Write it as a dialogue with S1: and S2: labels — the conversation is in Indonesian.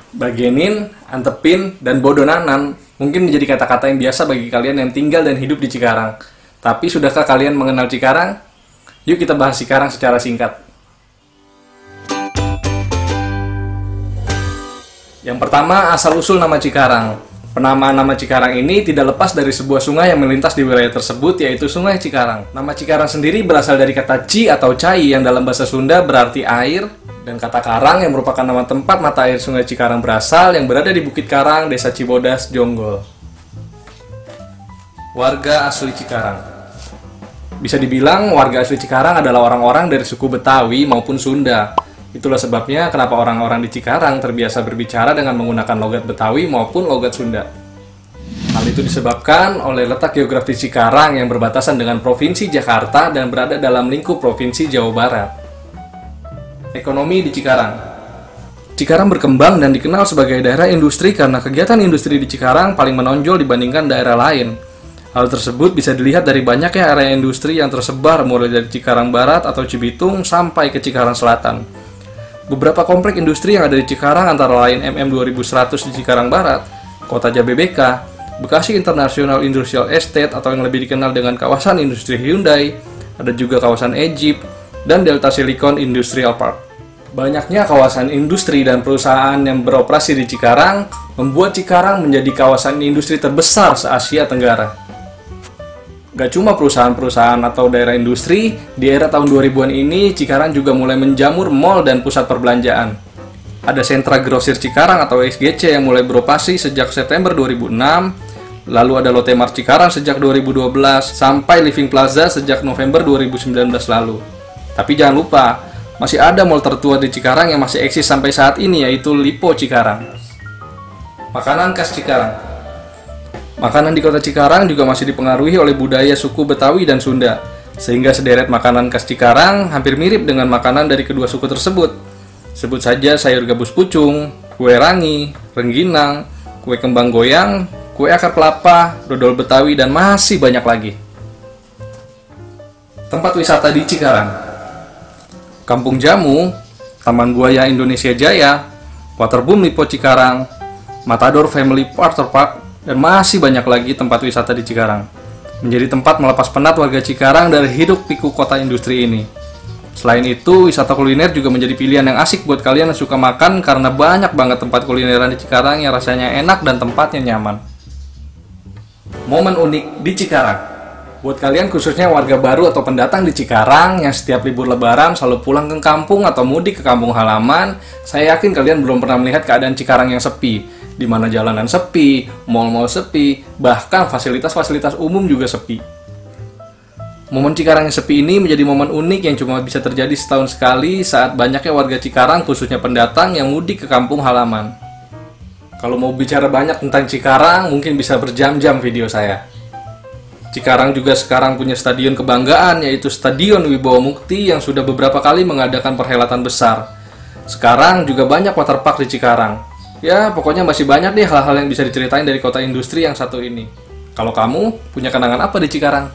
S1: Bagenin, antepin, dan bodonanan mungkin menjadi kata-kata yang biasa bagi kalian yang tinggal dan hidup di Cikarang. Tapi sudahkah kalian mengenal Cikarang? Yuk kita bahas Cikarang secara singkat. Yang pertama, asal-usul nama Cikarang. Penamaan nama Cikarang ini tidak lepas dari sebuah sungai yang melintas di wilayah tersebut, yaitu Sungai Cikarang. Nama Cikarang sendiri berasal dari kata ci atau cai yang dalam bahasa Sunda berarti air, dan kata karang yang merupakan nama tempat mata air Sungai Cikarang berasal yang berada di Bukit Karang, Desa Cibodas, Jonggol. Warga asli Cikarang. Bisa dibilang warga asli Cikarang adalah orang-orang dari suku Betawi maupun Sunda. Itulah sebabnya kenapa orang-orang di Cikarang terbiasa berbicara dengan menggunakan logat Betawi maupun logat Sunda. Hal itu disebabkan oleh letak geografis Cikarang yang berbatasan dengan Provinsi Jakarta dan berada dalam lingkup Provinsi Jawa Barat. Ekonomi di Cikarang. Cikarang berkembang dan dikenal sebagai daerah industri karena kegiatan industri di Cikarang paling menonjol dibandingkan daerah lain. Hal tersebut bisa dilihat dari banyaknya area industri yang tersebar mulai dari Cikarang Barat atau Cibitung sampai ke Cikarang Selatan. Beberapa komplek industri yang ada di Cikarang antara lain MM2100 di Cikarang Barat, Kota Jabebeka, Bekasi International Industrial Estate atau yang lebih dikenal dengan kawasan industri Hyundai, ada juga kawasan Egypt, dan Delta Silicon Industrial Park. Banyaknya kawasan industri dan perusahaan yang beroperasi di Cikarang membuat Cikarang menjadi kawasan industri terbesar se-Asia Tenggara. Gak cuma perusahaan-perusahaan atau daerah industri, di era tahun 2000-an ini Cikarang juga mulai menjamur mal dan pusat perbelanjaan. Ada Sentra Grosir Cikarang atau SGC yang mulai beroperasi sejak September 2006, lalu ada Lotte Mart Cikarang sejak 2012, sampai Living Plaza sejak November 2019 lalu. Tapi jangan lupa, masih ada mal tertua di Cikarang yang masih eksis sampai saat ini, yaitu Lipo Cikarang. Makanan khas Cikarang. Makanan di kota Cikarang juga masih dipengaruhi oleh budaya suku Betawi dan Sunda, sehingga sederet makanan khas Cikarang hampir mirip dengan makanan dari kedua suku tersebut. Sebut saja sayur gabus pucung, kue rangi, rengginang, kue kembang goyang, kue akar kelapa, dodol Betawi, dan masih banyak lagi. Tempat wisata di Cikarang. Kampung Jamu, Taman Buaya Indonesia Jaya, Waterboom Lipo Cikarang, Matador Family Water Park, dan masih banyak lagi tempat wisata di Cikarang. Menjadi tempat melepas penat warga Cikarang dari hiruk-pikuk kota industri ini. Selain itu, wisata kuliner juga menjadi pilihan yang asik buat kalian yang suka makan karena banyak banget tempat kulineran di Cikarang yang rasanya enak dan tempatnya nyaman. Momen unik di Cikarang. Buat kalian khususnya warga baru atau pendatang di Cikarang yang setiap libur lebaran selalu pulang ke kampung atau mudik ke kampung halaman, saya yakin kalian belum pernah melihat keadaan Cikarang yang sepi, di mana jalanan sepi, mal-mal sepi, bahkan fasilitas-fasilitas umum juga sepi. Momen Cikarang yang sepi ini menjadi momen unik yang cuma bisa terjadi setahun sekali saat banyaknya warga Cikarang, khususnya pendatang yang mudik ke kampung halaman. Kalau mau bicara banyak tentang Cikarang, mungkin bisa berjam-jam video saya. Cikarang juga sekarang punya stadion kebanggaan, yaitu Stadion Wibawa Mukti yang sudah beberapa kali mengadakan perhelatan besar. Sekarang juga banyak waterpark di Cikarang. Ya, pokoknya masih banyak deh hal-hal yang bisa diceritain dari kota industri yang satu ini. Kalau kamu punya kenangan apa di Cikarang?